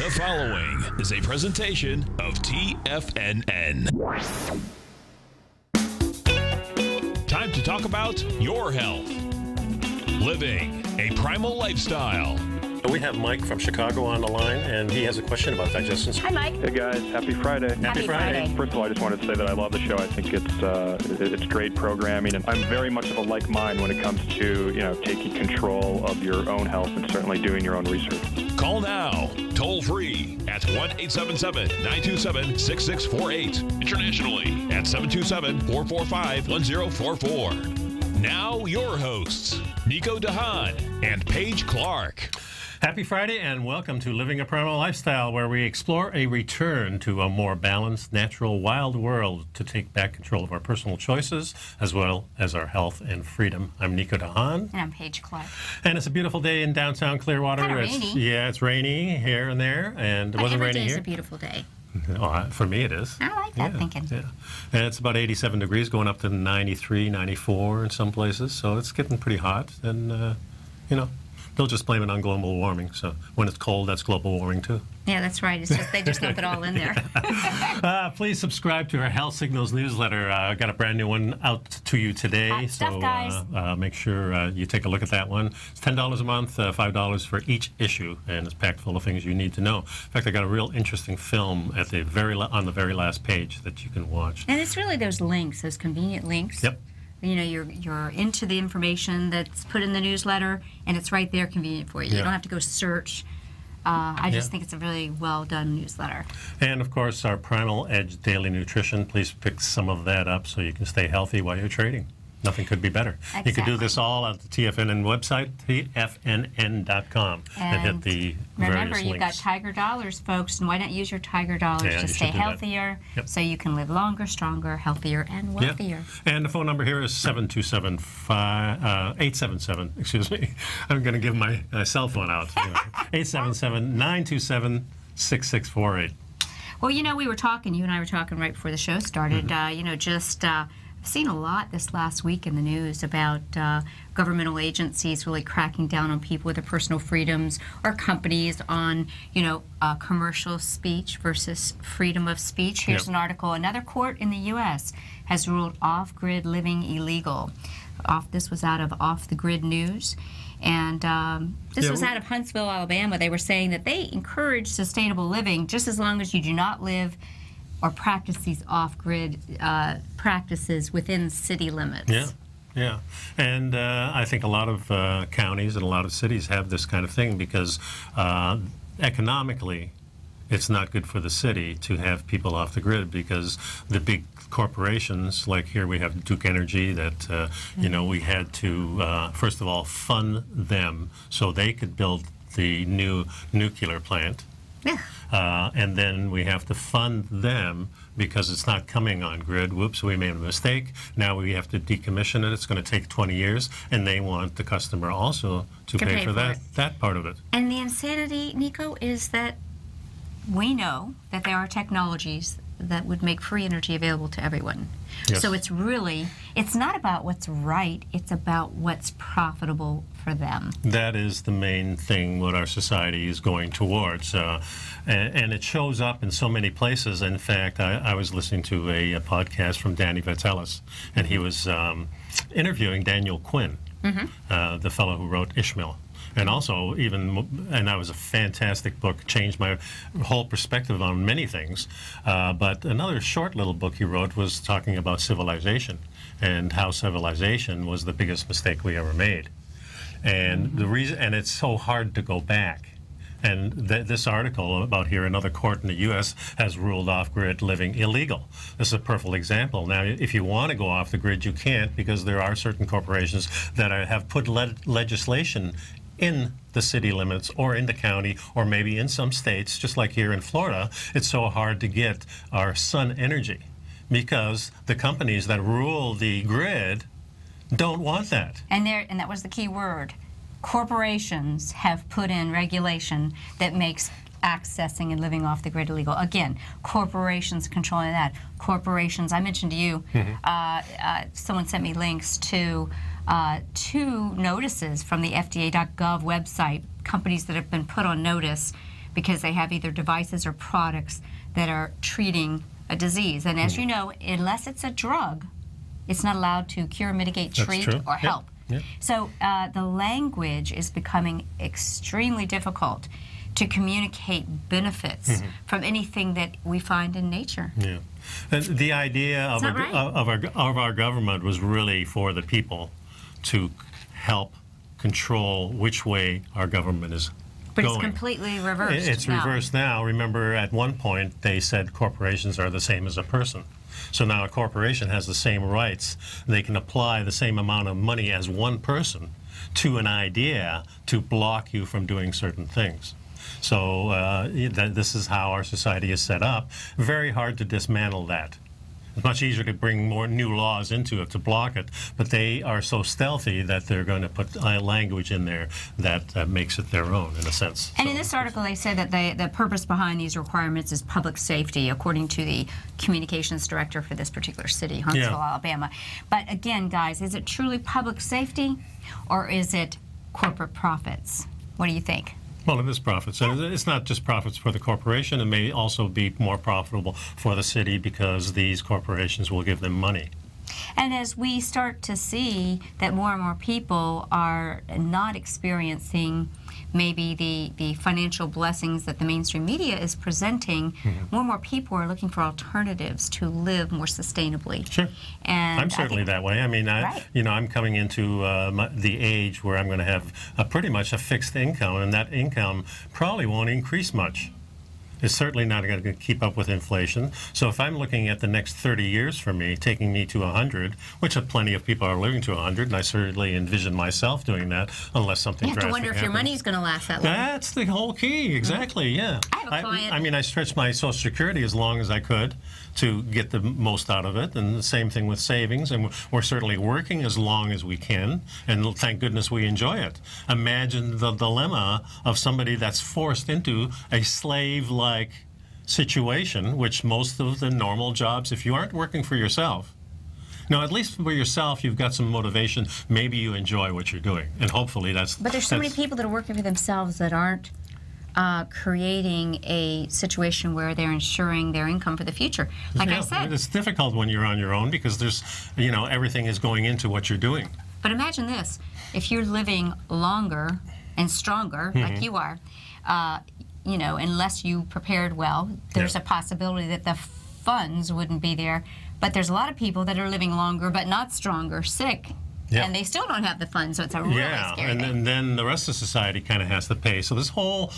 The following is a presentation of TFNN. Time to talk about your health. Living a primal lifestyle. We have Mike from Chicago on the line, and he has a question about digestion. Hi, Mike. Hey, guys. Happy Friday. Happy Friday. First of all, I just wanted to say that I love the show. I think it's great programming, and I'm very much of a like mind when it comes to, taking control of your own health and certainly doing your own research. Call now, toll free at 1-877-927-6648. Internationally at 727-445-1044. Now your hosts, Nico Haan and Paige Clarke. Happy Friday and welcome to Living a Primal Lifestyle, where we explore a return to a more balanced, natural, wild world to take back control of our personal choices as well as our health and freedom. I'm Nico Haan. And I'm Paige Clarke. And it's a beautiful day in downtown Clearwater. Kind of rainy. Yeah, it's rainy here and there, and it wasn't raining here. Every day is a beautiful day. Oh, for me it is. I like that thinking. Yeah. And it's about 87 degrees, going up to 93, 94 in some places, so it's getting pretty hot. And, they'll just blame it on global warming. So when it's cold, that's global warming too. Yeah, that's right. It's just they just lump it all in there. Please subscribe to our Health Signals newsletter. I got a brand new one out to you today. Hot stuff, guys. Make sure you take a look at that one. It's $10 a month, $5 for each issue, and it's packed full of things you need to know. In fact, I got a real interesting film at the on the very last page that you can watch. And it's really those links, those convenient links. Yep. You're into the information that's put in the newsletter, and it's right there, convenient for you. Yeah. You don't have to go search. I just think it's a really well-done newsletter. And, of course, our Primal Edge Daily Nutrition. Please pick some of that up so you can stay healthy while you're trading. Nothing could be better. Exactly. You can do this all at the TFNN website, TFNN.com, and hit the various remember, you've got links. Tiger Dollars, folks, and why not use your Tiger Dollars Yeah, to you stay should do that. healthier, Yep. so you can live longer, stronger, healthier, and wealthier. Yeah. And the phone number here is 877, excuse me. I'm going to give my cell phone out. 877-927-6648. Well, you and I were talking right before the show started, I've seen a lot this last week in the news about governmental agencies really cracking down on people with their personal freedoms, or companies on, commercial speech versus freedom of speech. Here's an article. Another court in the U.S. has ruled off-grid living illegal. This was out of Off the Grid News. And this was out of Huntsville, Alabama. They were saying that they encourage sustainable living just as long as you do not live or practice these off-grid practices within city limits. Yeah. And I think a lot of counties and a lot of cities have this kind of thing because economically it's not good for the city to have people off the grid, because the big corporations, like here we have Duke Energy, that we had to first of all fund them so they could build the new nuclear plant. And then we have to fund them because it's not coming on grid. Whoops, we made a mistake. Now we have to decommission it. It's going to take 20 years, and they want the customer also to pay for that part of it. And the insanity, Nico, is that we know that there are technologies that would make free energy available to everyone. Yes. So it's not about what's right, it's about what's profitable for them. That is the main thing what our society is going towards. And it shows up in so many places. In fact, I was listening to a podcast from Danny Vatelis, and he was interviewing Daniel Quinn, the fellow who wrote Ishmael. And also, and that was a fantastic book, changed my whole perspective on many things. But another short little book he wrote was talking about civilization and how civilization was the biggest mistake we ever made. And the reason, and it's so hard to go back. And this article about here, another court in the U.S. has ruled off-grid living illegal. This is a perfect example. Now, if you want to go off the grid, you can't, because there are certain corporations that have put legislation in the city limits or in the county or maybe in some states, just like here in Florida. It's so hard to get our sun energy because the companies that rule the grid don't want that. And that was the key word. Corporations have put in regulation that makes accessing and living off the grid illegal. Again, corporations controlling that. Corporations, I mentioned to you, someone sent me links to 2 notices from the FDA.gov website, companies that have been put on notice because they have either devices or products that are treating a disease. And as you know, unless it's a drug, it's not allowed to cure, mitigate, treat, or help. Yep. So the language is becoming extremely difficult to communicate benefits from anything that we find in nature. Yeah. And the idea of our government was really for the people to help control which way our government is But going. it's completely reversed. It's reversed now. Remember, at one point, they said corporations are the same as a person. So now a corporation has the same rights. They can apply the same amount of money as one person to an idea to block you from doing certain things. So this is how our society is set up. Very hard to dismantle that. It's much easier to bring more new laws into it to block it, but they are so stealthy that they're going to put language in there that makes it their own, in a sense. And in this article, they say that the purpose behind these requirements is public safety, according to the communications director for this particular city, Huntsville, Alabama. But again, guys, is it truly public safety, or is it corporate profits? What do you think? Well, it is profits. And it's not just profits for the corporation. It may also be more profitable for the city because these corporations will give them money. And as we start to see that more and more people are not experiencing maybe the financial blessings that the mainstream media is presenting, more and more people are looking for alternatives to live more sustainably. Sure. And I'm certainly that way. I mean, I'm coming into the age where I'm going to have pretty much a fixed income, and that income probably won't increase much. It's certainly not going to keep up with inflation. So if I'm looking at the next 30 years for me, taking me to 100, which plenty of people are living to 100, and I certainly envision myself doing that, unless something drastic happens. You have to wonder if your money's going to last that long. That's the whole key, exactly, yeah. I have a client. I mean, I stretched my Social Security as long as I could to get the most out of it, and the same thing with savings, and we're certainly working as long as we can, and thank goodness we enjoy it. Imagine the dilemma of somebody that's forced into a slave-like situation, which most of the normal jobs, if you aren't working for yourself, now, at least for yourself, you've got some motivation. Maybe you enjoy what you're doing, and hopefully that's... But there's so many people that are working for themselves that aren't creating a situation where they're ensuring their income for the future. Like I said, it's difficult when you're on your own because there's, everything is going into what you're doing. But imagine this: if you're living longer and stronger, like you are, unless you prepared well, there's a possibility that the funds wouldn't be there. But there's a lot of people that are living longer but not stronger, sick. Yeah. And they still don't have the funds, so it's a really scary thing. And then the rest of society kind of has to pay. So this whole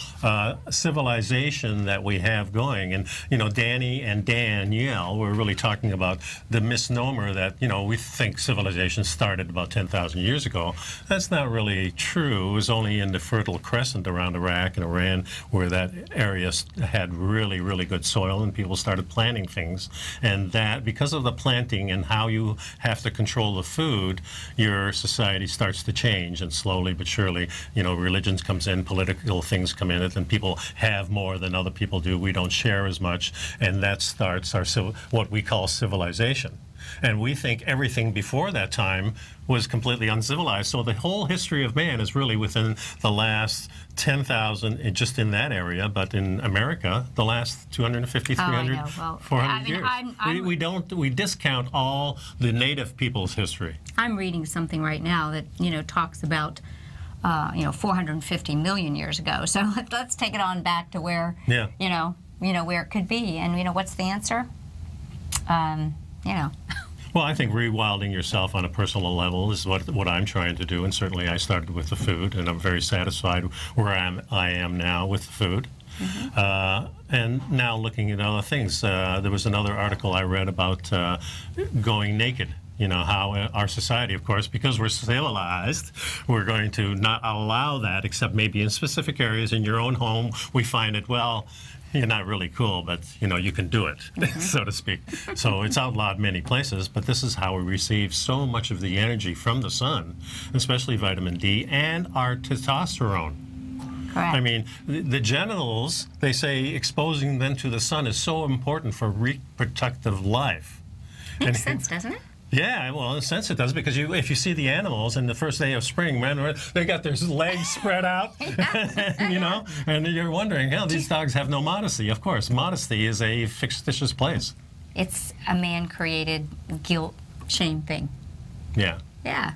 civilization that we have going, and Danny and Danielle were really talking about the misnomer that we think civilization started about 10,000 years ago. That's not really true. It was only in the Fertile Crescent around Iraq and Iran where that area had really, really good soil, and people started planting things. And that, because of the planting and how you have to control the food, your society starts to change, and slowly but surely, religions comes in, political things come in it, and people have more than other people do. We don't share as much, and that starts our what we call civilization. And we think everything before that time was completely uncivilized. So the whole history of man is really within the last 10,000, just in that area, but in America, the last 250, 300, 400 years. We discount all the native people's history. I'm reading something right now that, talks about 450 million years ago. So let's take it on back to where, where it could be. And, what's the answer? Well, I think rewilding yourself on a personal level is what I'm trying to do, and certainly I started with the food, and I'm very satisfied where I am now with the food. And now looking at other things. There was another article I read about going naked. How our society, of course, because we're civilized, we're going to not allow that, except maybe in specific areas in your own home. We find it, well, you're not really cool, but, you can do it, so to speak. So it's outlawed many places, but this is how we receive so much of the energy from the sun, especially vitamin D and our testosterone. Correct. I mean, the genitals, they say exposing them to the sun is so important for reproductive life. Makes sense, doesn't it? Yeah, well, in a sense it does, because if you see the animals in the first day of spring, man, they got their legs spread out, and you're wondering, these dogs have no modesty. Of course, modesty is a fictitious place. It's a man-created guilt, shame thing. Yeah. Yeah.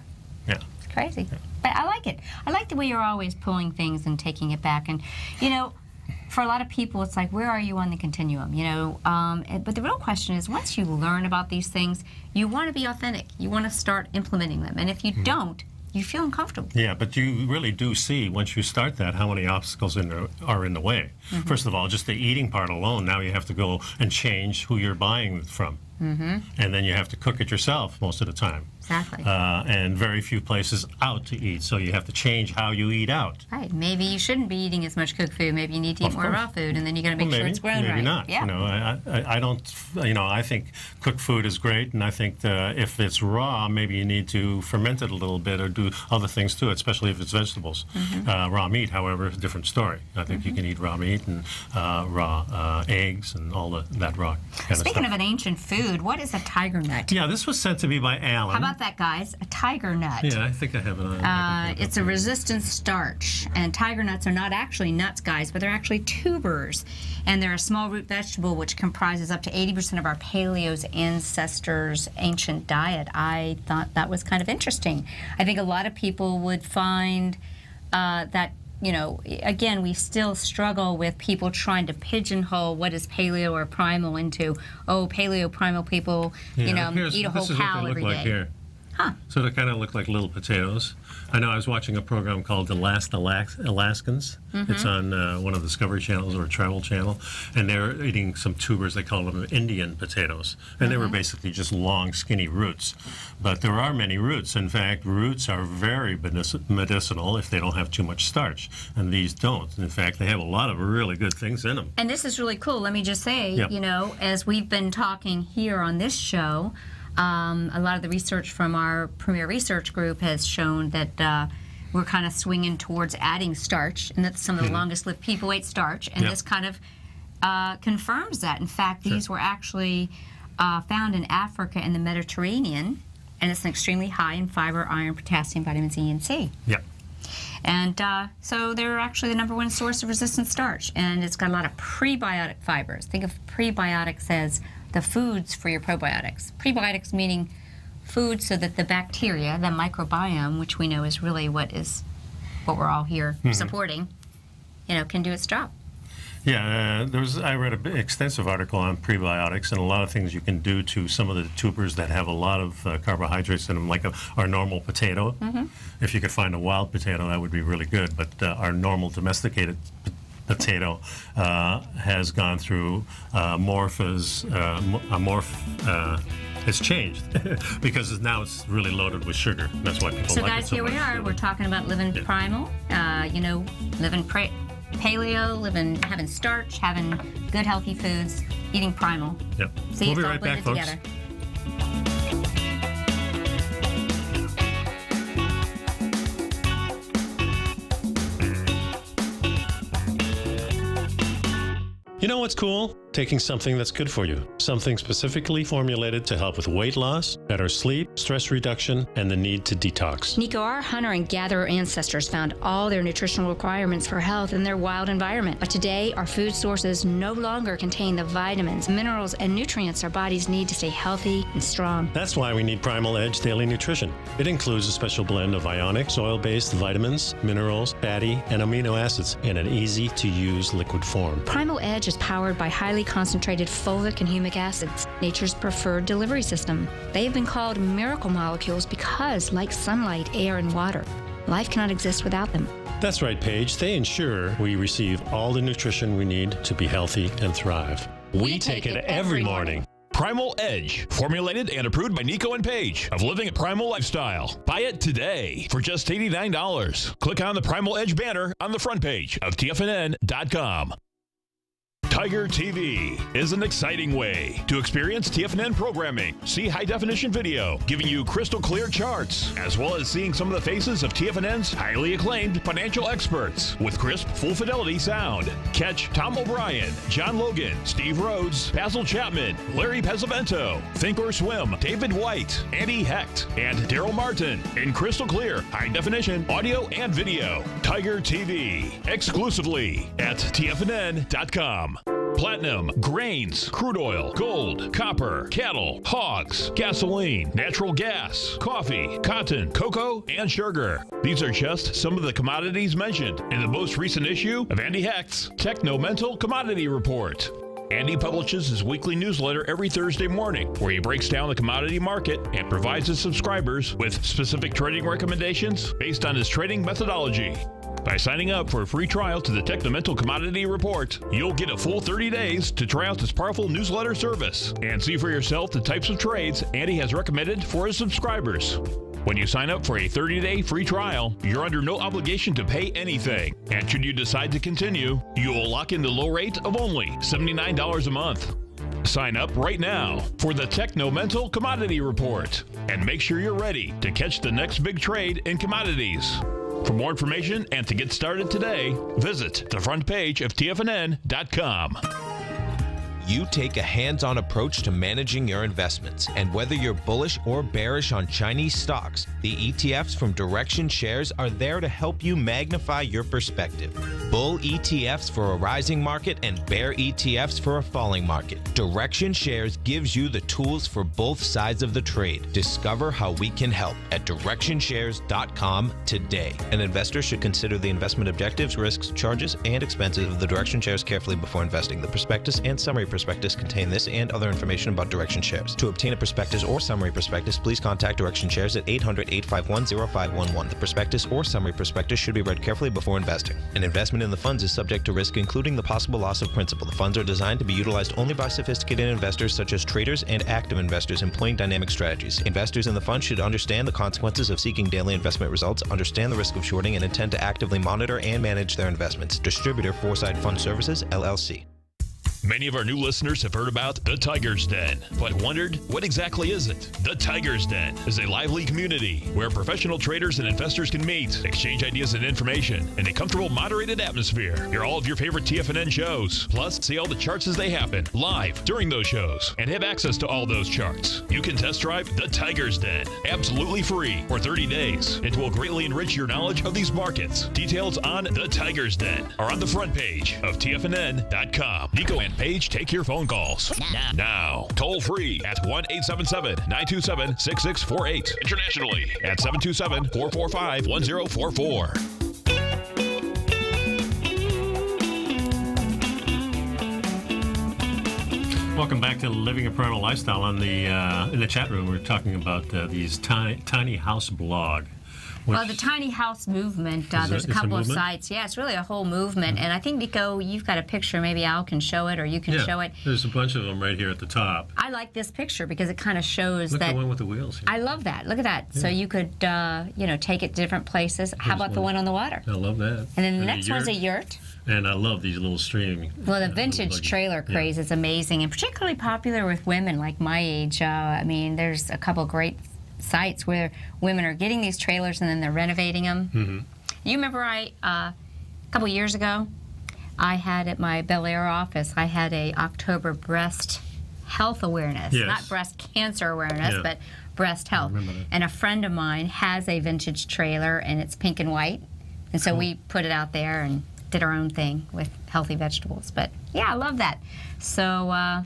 Yeah. It's crazy. Yeah. But I like it. I like the way you're always pulling things and taking it back. And, for a lot of people, it's like, where are you on the continuum, But the real question is, once you learn about these things, you want to be authentic. You want to start implementing them. And if you don't, you feel uncomfortable. Yeah, but you really do see, once you start that, how many obstacles are in the way. First of all, just the eating part alone, now you have to go and change who you're buying it from. And then you have to cook it yourself most of the time. Exactly. And very few places out to eat, so you have to change how you eat out. Right. Maybe you shouldn't be eating as much cooked food. Maybe you need to eat more raw food, and then you got to make sure it's grown right. Maybe not. Yeah. I don't. I think cooked food is great, and I think if it's raw, maybe you need to ferment it a little bit or do other things to it, especially if it's vegetables. Raw meat, however, is a different story. I think you can eat raw meat and raw eggs and all that raw kind of stuff. Speaking of an ancient food, what is a tiger nut? Yeah, this was sent to me by Alan. How about that, guys? A tiger nut. Yeah, I think I have it on. It's a resistant starch, and tiger nuts are not actually nuts, guys, but they're actually tubers, and they're a small root vegetable which comprises up to 80% of our paleo's ancestors' ancient diet. I thought that was kind of interesting. I think a lot of people would find that, again, we still struggle with people trying to pigeonhole what is paleo or primal into, paleo, primal people, eat a whole cow every day. Like here. Huh. So they kind of look like little potatoes. I know I was watching a program called The Last Alaskans. It's on one of the Discovery channels or a travel channel, and they're eating some tubers. They call them Indian potatoes, and they were basically just long, skinny roots. But there are many roots. In fact, roots are very medicinal if they don't have too much starch, and these don't. In fact, they have a lot of really good things in them. And this is really cool. Let me just say, as we've been talking here on this show, a lot of the research from our Premier Research Group has shown that we're kind of swinging towards adding starch, and that some of the longest-lived people ate starch, and this kind of confirms that. In fact, these were actually found in Africa and the Mediterranean, and it's extremely high in fiber, iron, potassium, vitamins E and C. Yep. And so they're actually the #1 source of resistant starch, and it's got a lot of prebiotic fibers. Think of prebiotics as the foods for your probiotics. Prebiotics meaning food so that the bacteria, the microbiome, which we know is really what we're all here supporting, can do its job. Yeah, I read an extensive article on prebiotics and a lot of things you can do to some of the tubers that have a lot of carbohydrates in them, like our normal potato. If you could find a wild potato, that would be really good, but our normal domesticated potato has gone through it's changed because now it's really loaded with sugar. That's why people like it so much. So guys, here we are. We're talking about living primal, living paleo, having starch, having good healthy foods, eating primal. Yep. See, we'll be it's all right back, folks. Together. You know what's cool? Taking something that's good for you. Something specifically formulated to help with weight loss, better sleep, stress reduction, and the need to detox. Nico, our hunter and gatherer ancestors found all their nutritional requirements for health in their wild environment. But today, our food sources no longer contain the vitamins, minerals, and nutrients our bodies need to stay healthy and strong. That's why we need Primal Edge Daily Nutrition. It includes a special blend of ionic, soil-based vitamins, minerals, fatty, and amino acids in an easy-to-use liquid form. Primal Edge is powered by highly concentrated fulvic and humic acids, nature's preferred delivery system. They have been called miracle molecules because, like sunlight, air, and water, life cannot exist without them. That's right, Paige. They ensure we receive all the nutrition we need to be healthy and thrive. We take it every morning. Primal Edge, formulated and approved by Nico and Paige of Living a Primal Lifestyle. Buy it today for just $89. Click on the Primal Edge banner on the front page of TFNN.com. Tiger TV is an exciting way to experience TFNN programming. See high-definition video, giving you crystal clear charts, as well as seeing some of the faces of TFNN's highly acclaimed financial experts with crisp, full-fidelity sound. Catch Tom O'Brien, John Logan, Steve Rhodes, Basil Chapman, Larry Pesavento, Think or Swim, David White, Andy Hecht, and Daryl Martin in crystal clear, high-definition audio and video. Tiger TV, exclusively at TFNN.com. Platinum, grains, crude oil, gold, copper, cattle, hogs, gasoline, natural gas, coffee, cotton, cocoa, and sugar. These are just some of the commodities mentioned in the most recent issue of Andy Hecht's Techno-Mental Commodity Report. Andy publishes his weekly newsletter every Thursday morning, where he breaks down the commodity market and provides his subscribers with specific trading recommendations based on his trading methodology. By signing up for a free trial to the Techno-Mental Commodity Report, you'll get a full 30 days to try out this powerful newsletter service and see for yourself the types of trades Andy has recommended for his subscribers. When you sign up for a 30-day free trial, you're under no obligation to pay anything. And should you decide to continue, you will lock in the low rate of only $79 a month. Sign up right now for the Techno-Mental Commodity Report and make sure you're ready to catch the next big trade in commodities. For more information and to get started today, visit the front page of TFNN.com. You take a hands-on approach to managing your investments, and whether you're bullish or bearish on Chinese stocks, the ETFs from Direction Shares are there to help you magnify your perspective. Bull ETFs for a rising market and bear ETFs for a falling market. Direction Shares gives you the tools for both sides of the trade. Discover how we can help at DirectionShares.com today. An investor should consider the investment objectives, risks, charges, and expenses of the Direction Shares carefully before investing. The prospectus and summary prospectus contain this and other information about Direction Shares. To obtain a prospectus or summary prospectus, please contact Direction Shares at 800-851-0511. The prospectus or summary prospectus should be read carefully before investing. An investment in the funds is subject to risk, including the possible loss of principal. The funds are designed to be utilized only by sophisticated investors such as traders and active investors employing dynamic strategies. Investors in the fund should understand the consequences of seeking daily investment results, understand the risk of shorting, and intend to actively monitor and manage their investments. Distributor Foresight Fund Services, LLC. Many of our new listeners have heard about the Tiger's Den, but wondered, what exactly is it? The Tiger's Den is a lively community where professional traders and investors can meet, exchange ideas and information in a comfortable, moderated atmosphere. Hear all of your favorite TFNN shows, plus see all the charts as they happen live during those shows, and have access to all those charts. You can test drive the Tiger's Den absolutely free for 30 days. It will greatly enrich your knowledge of these markets. Details on the Tiger's Den are on the front page of TFNN.com. Nico and Paige take your phone calls now. Toll free at 1-877-927-6648. Internationally at 727-445-1044. Welcome back to Living a Primal Lifestyle. On the in the chat room, we're talking about these tiny house blog. Well, the tiny house movement, there's a couple of sites. Yeah, it's really a whole movement. And I think, Nico, you've got a picture. Maybe Al can show it, or you can show it. There's a bunch of them right here at the top. I like this picture because it kind of shows Look that. Look at the one with the wheels here. I love that. Look at that. Yeah. So you could, take it to different places. How about the one on the water? I love that. And then the next one's a yurt. And I love these little streaming. Well, the vintage trailer craze is amazing, and particularly popular with women like my age. I mean, there's a couple great sites where women are getting these trailers and then they're renovating them. Mm-hmm. You remember a couple years ago, I had at my Bel Air office, I had a October breast health awareness, not breast cancer awareness, but breast health. And a friend of mine has a vintage trailer, and it's pink and white. And so we put it out there and did our own thing with healthy vegetables. But yeah, I love that. So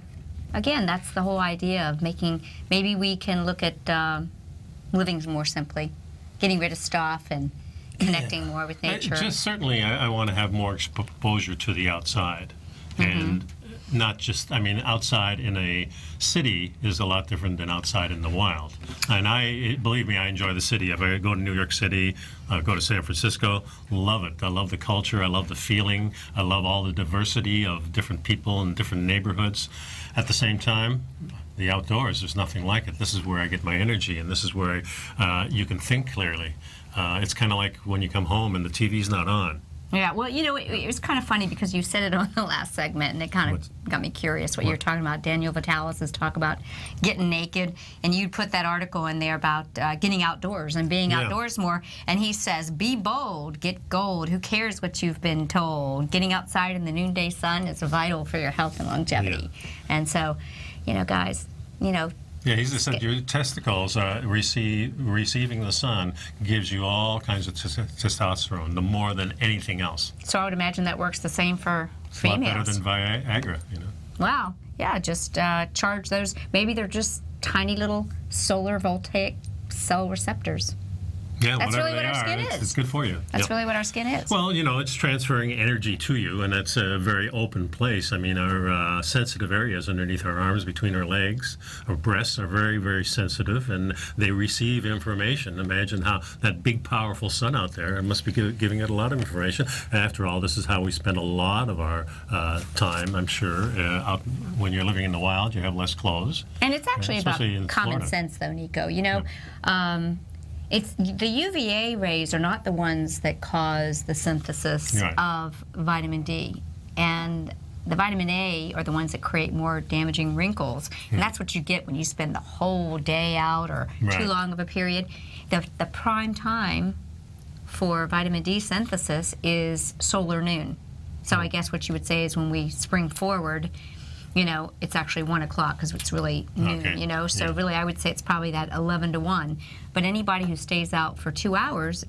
again, that's the whole idea of maybe we can look at living more simply, getting rid of stuff and connecting more with nature. Certainly, I want to have more exposure to the outside. And not just, outside in a city is a lot different than outside in the wild. And believe me, I enjoy the city. If I go to New York City, go to San Francisco, love it. I love the culture. I love the feeling. I love all the diversity of different people and different neighborhoods. At the same time, the outdoors, there's nothing like it. This is where I get my energy, and this is where you can think clearly. It's kind of like when you come home and the TV's not on. Yeah, well, you know, it was kind of funny because you said it on the last segment, and it kind of got me curious what you're talking about. Daniel Vitalis' talk about getting naked, and you put that article in there about getting outdoors and being outdoors more, and he says, be bold, get gold. Who cares what you've been told? Getting outside in the noonday sun is vital for your health and longevity. And so, you know, guys, you know, yeah, he just said your testicles receiving the sun gives you all kinds of testosterone, the more than anything else. So I would imagine that works the same for females. A lot better than Viagra, you know. Wow. Yeah, just charge those. Maybe they're just tiny little solar voltaic cell receptors. Yeah, that's whatever really what our skin is. It's good for you. That's really what our skin is. Well, you know, it's transferring energy to you, and that's a very open place. I mean, our sensitive areas underneath our arms, between our legs, our breasts are very, very sensitive, and they receive information. Imagine how that big, powerful sun out there must be giving it a lot of information. After all, this is how we spend a lot of our time, I'm sure. Out when you're living in the wild, you have less clothes. And it's actually about common Florida. sense, though, Nico. You know, it's the UVA rays are not the ones that cause the synthesis of vitamin D, and the vitamin A are the ones that create more damaging wrinkles. And that's what you get when you spend the whole day out or too long of a period. The prime time for vitamin D synthesis is solar noon. So I guess what you would say is when we spring forward, you know, it's actually 1 o'clock because it's really noon, you know. So really I would say it's probably that 11 to 1. But anybody who stays out for 2 hours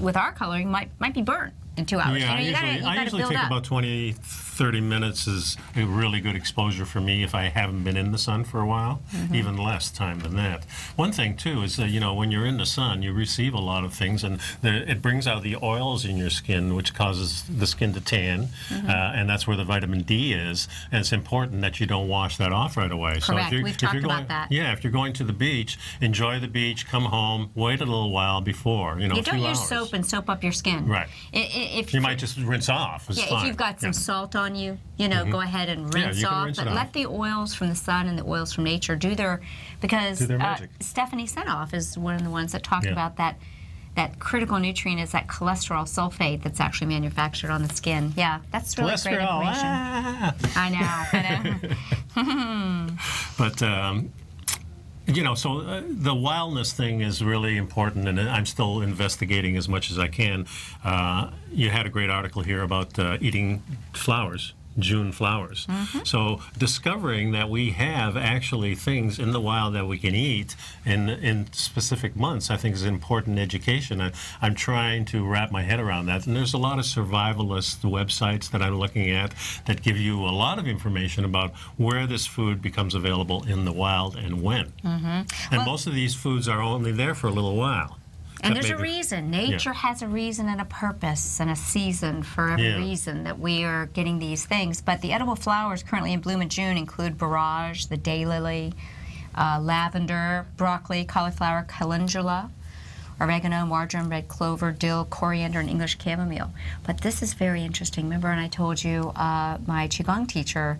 with our coloring might be burnt in 2 hours. Yeah, you know, I usually take about 20, 30 minutes is a really good exposure for me if I haven't been in the sun for a while, even less time than that. One thing, too, is that, you know, when you're in the sun, you receive a lot of things, and it brings out the oils in your skin, which causes the skin to tan, and that's where the vitamin D is, and it's important that you don't wash that off right away. Correct. So We've talked about that. Yeah, if you're going to the beach, enjoy the beach, come home, wait a little while before, you know, you don't use soap and soap up your skin. Right. If you might just rinse off. It's fine. If you've got some salt on you, you know, go ahead and rinse off. But let the oils from the sun and the oils from nature do their magic. Stephanie Senoff is one of the ones that talked about that critical nutrient is that cholesterol sulfate that's actually manufactured on the skin. Yeah, that's really great information. I know. But you know, so the wildness thing is really important, and I'm still investigating as much as I can. You had a great article here about eating flowers. June flowers. So discovering that we have actually things in the wild that we can eat in specific months, I think is important education. I'm trying to wrap my head around that. And there's a lot of survivalist websites that I'm looking at that give you a lot of information about where this food becomes available in the wild and when. And most of these foods are only there for a little while. And there's a reason. Nature has a reason and a purpose and a season for every reason that we are getting these things. But the edible flowers currently in bloom in June include borage, the daylily, lavender, broccoli, cauliflower, calendula, oregano, marjoram, red clover, dill, coriander, and English chamomile. But this is very interesting. Remember, and I told you my Qigong teacher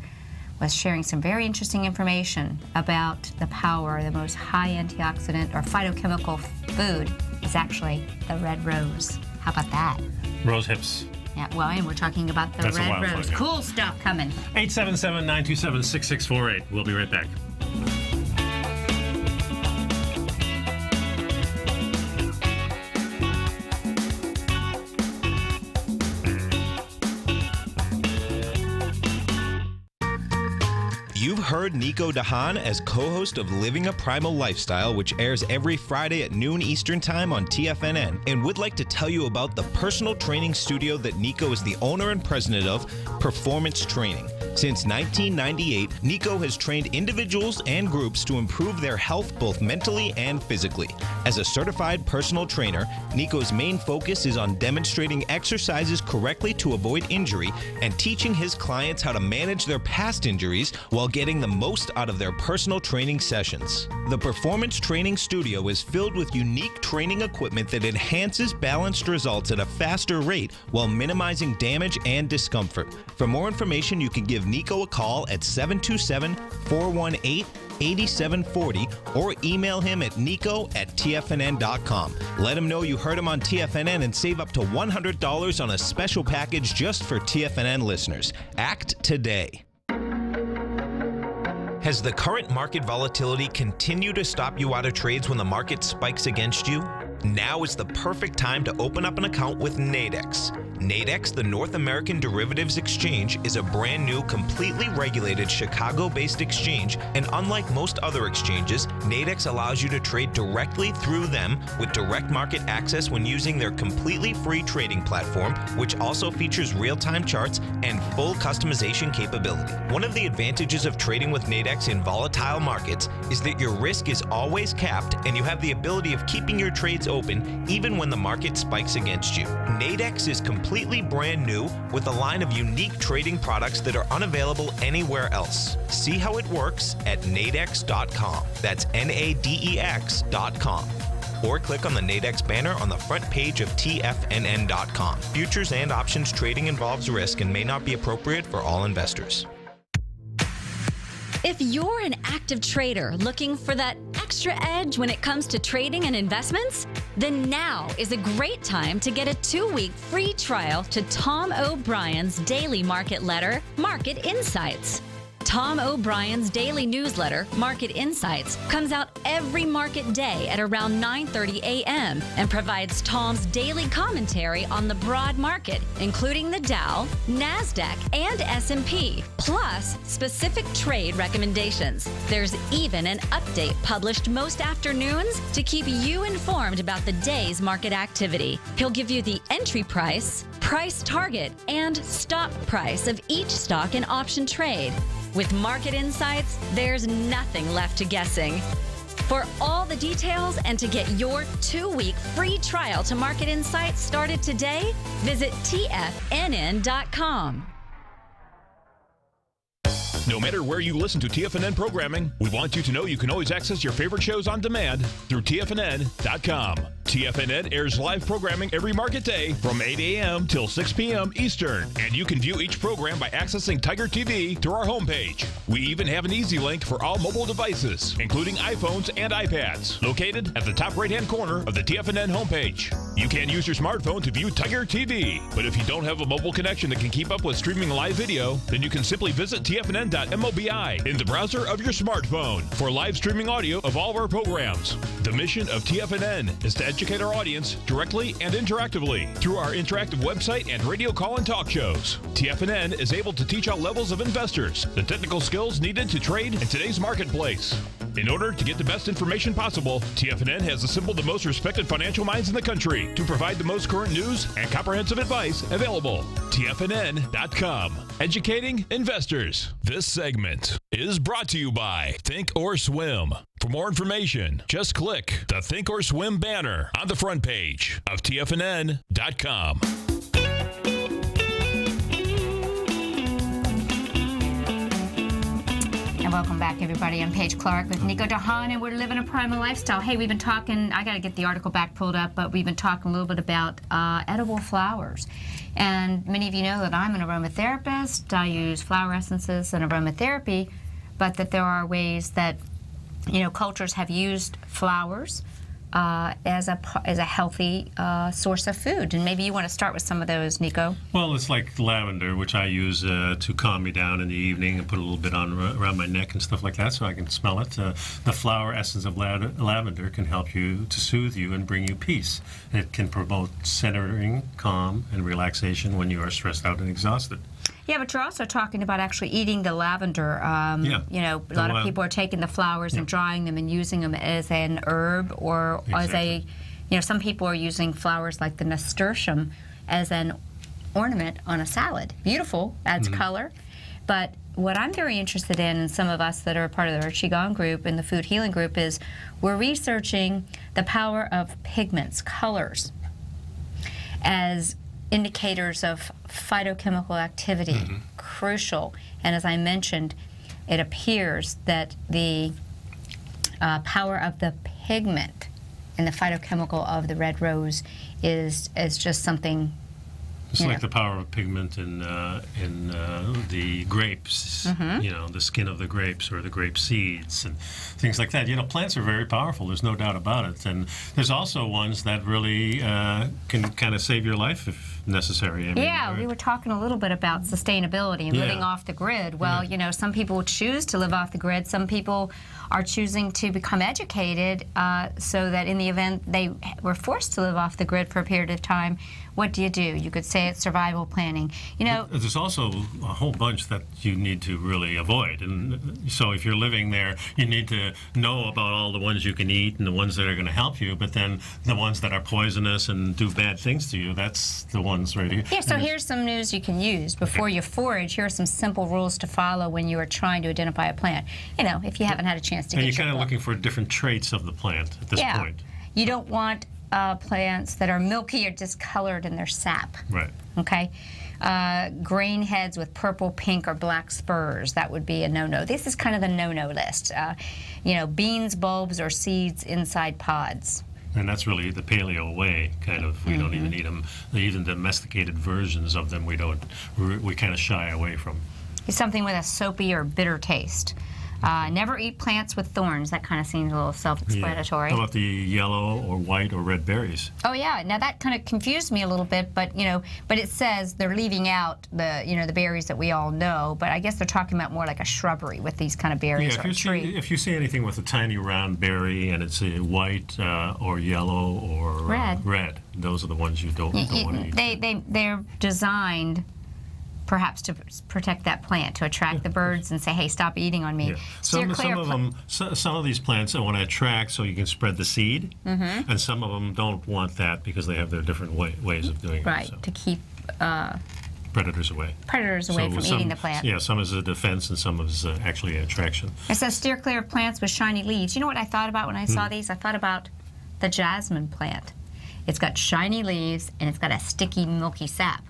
was sharing some very interesting information about the power, the most high antioxidant or phytochemical food is actually the red rose. How about that? Rose hips. Yeah, well, and we're talking about the red rose. Cool stuff coming. 877-927-6648. We'll be right back. You've heard Nico de Haan as co-host of Living a Primal Lifestyle, which airs every Friday at noon Eastern Time on TFNN, and would like to tell you about the personal training studio that Nico is the owner and president of, Performance Training. Since 1998, Nico has trained individuals and groups to improve their health both mentally and physically. As a certified personal trainer, Nico's main focus is on demonstrating exercises correctly to avoid injury and teaching his clients how to manage their past injuries while getting the most out of their personal training sessions. The Performance Training Studio is filled with unique training equipment that enhances balanced results at a faster rate while minimizing damage and discomfort. For more information, you can give Nico a call at 727-418 8740 or email him at nico@tfnn.com. Let him know you heard him on TFNN and save up to $100 on a special package just for TFNN listeners. Act today. Has the current market volatility continued to stop you out of trades when the market spikes against you? Now is the perfect time to open up an account with Nadex. Nadex, the North American Derivatives Exchange, is a brand new, completely regulated Chicago-based exchange, and unlike most other exchanges, Nadex allows you to trade directly through them with direct market access when using their completely free trading platform, which also features real-time charts and full customization capability. One of the advantages of trading with Nadex in volatile markets is that your risk is always capped and you have the ability of keeping your trades open even when the market spikes against you. Nadex is completely brand new with a line of unique trading products that are unavailable anywhere else. See how it works at nadex.com. That's NADEX.com. Or click on the Nadex banner on the front page of TFNN.com. Futures and options trading involves risk and may not be appropriate for all investors. If you're an active trader looking for that extra edge when it comes to trading and investments, then now is a great time to get a 2-week free trial to Tom O'Brien's daily market letter, Market Insights. Tom O'Brien's daily newsletter, Market Insights, comes out every market day at around 9:30 a.m. and provides Tom's daily commentary on the broad market, including the Dow, NASDAQ, and S&P, plus specific trade recommendations. There's even an update published most afternoons to keep you informed about the day's market activity. He'll give you the entry price, price target, and stop price of each stock and option trade. With Market Insights, there's nothing left to guessing. For all the details and to get your 2-week free trial to Market Insights started today, visit TFNN.com. No matter where you listen to TFNN programming, we want you to know you can always access your favorite shows on demand through TFNN.com. TFNN airs live programming every market day from 8 a.m. till 6 p.m. Eastern, and you can view each program by accessing Tiger TV through our homepage. We even have an easy link for all mobile devices, including iPhones and iPads, located at the top right-hand corner of the TFNN homepage. You can use your smartphone to view Tiger TV, but if you don't have a mobile connection that can keep up with streaming live video, then you can simply visit TFNN.mobi in the browser of your smartphone for live streaming audio of all of our programs. The mission of TFNN is to educate our audience directly and interactively through our interactive website and radio call and talk shows. TFNN is able to teach all levels of investors the technical skills needed to trade in today's marketplace. In order to get the best information possible, TFNN has assembled the most respected financial minds in the country to provide the most current news and comprehensive advice available. TFNN.com, educating investors. This segment is brought to you by Think or Swim. For more information, just click the Think or Swim banner on the front page of TFNN.com. And welcome back, everybody. I'm Paige Clarke with Nico, Haan, and we're living a primal lifestyle. Hey, we've been talking, I got to get the article back pulled up, but we've been talking a little bit about edible flowers. And many of you know that I'm an aromatherapist. I use flower essences and aromatherapy, but that there are ways that, you know, cultures have used flowers as a healthy source of food. And maybe you want to start with some of those, Nico. Well, it's like lavender, which I use to calm me down in the evening and put a little bit on around my neck and stuff like that so I can smell it. The flower essence of lavender can help you to soothe you and bring you peace. It can promote centering, calm, and relaxation when you are stressed out and exhausted. Yeah, but you're also talking about actually eating the lavender. You know, a lot of people are taking the flowers and drying them and using them as an herb or as a, you know, some people are using flowers like the nasturtium as an ornament on a salad. Beautiful, adds color. But what I'm very interested in, and some of us that are a part of our Qigong group and the food healing group, is we're researching the power of pigments, colors, as indicators of phytochemical activity, crucial. And as I mentioned, it appears that the power of the pigment and the phytochemical of the red rose is just something It's like the power of pigment in the grapes, you know, the skin of the grapes or the grape seeds and things like that. You know, plants are very powerful. There's no doubt about it. And there's also ones that really can kind of save your life if necessary. I mean, we were talking a little bit about sustainability and living off the grid. Well, you know, some people choose to live off the grid. Some people are choosing to become educated so that in the event they were forced to live off the grid for a period of time, what do? You could say it's survival planning. You know, but there's also a whole bunch that you need to really avoid. And so if you're living there, you need to know about all the ones you can eat and the ones that are going to help you, but then the ones that are poisonous and do bad things to you, that's the ones right here. Yeah, so here's some news you can use. Before you forage, here are some simple rules to follow when you are trying to identify a plant. You know, if you haven't had a chance to get your And you're kind of book. looking for different traits of the plant at this point. You don't want plants that are milky or discolored in their sap. Right. Okay? Grain heads with purple, pink, or black spurs, that would be a no-no. This is kind of the no-no list. You know, beans, bulbs, or seeds inside pods. And that's really the paleo way, kind of. We don't even eat them. Even domesticated versions of them, we kind of shy away from. It's something with a soapy or bitter taste. Never eat plants with thorns. That kind of seems a little self-explanatory. How about the yellow or white or red berries? Oh yeah, now that kind of confused me a little bit, but you know, but it says they're leaving out the the berries that we all know, but I guess they're talking about more like a shrubbery with these kind of berries or a tree. If you see anything with a tiny round berry and it's a white or yellow or red, those are the ones you don't want to eat. They're designed perhaps to protect that plant, to attract the birds and say, hey, stop eating on me. Yeah. Some of these plants want to attract so you can spread the seed, and some of them don't want that because they have their different ways of doing it. Right, to keep predators away. Predators away from eating the plant. Yeah, some is a defense and some is actually an attraction. It says steer clear of plants with shiny leaves. You know what I thought about when I saw these? I thought about the jasmine plant. It's got shiny leaves, and it's got a sticky, milky sap.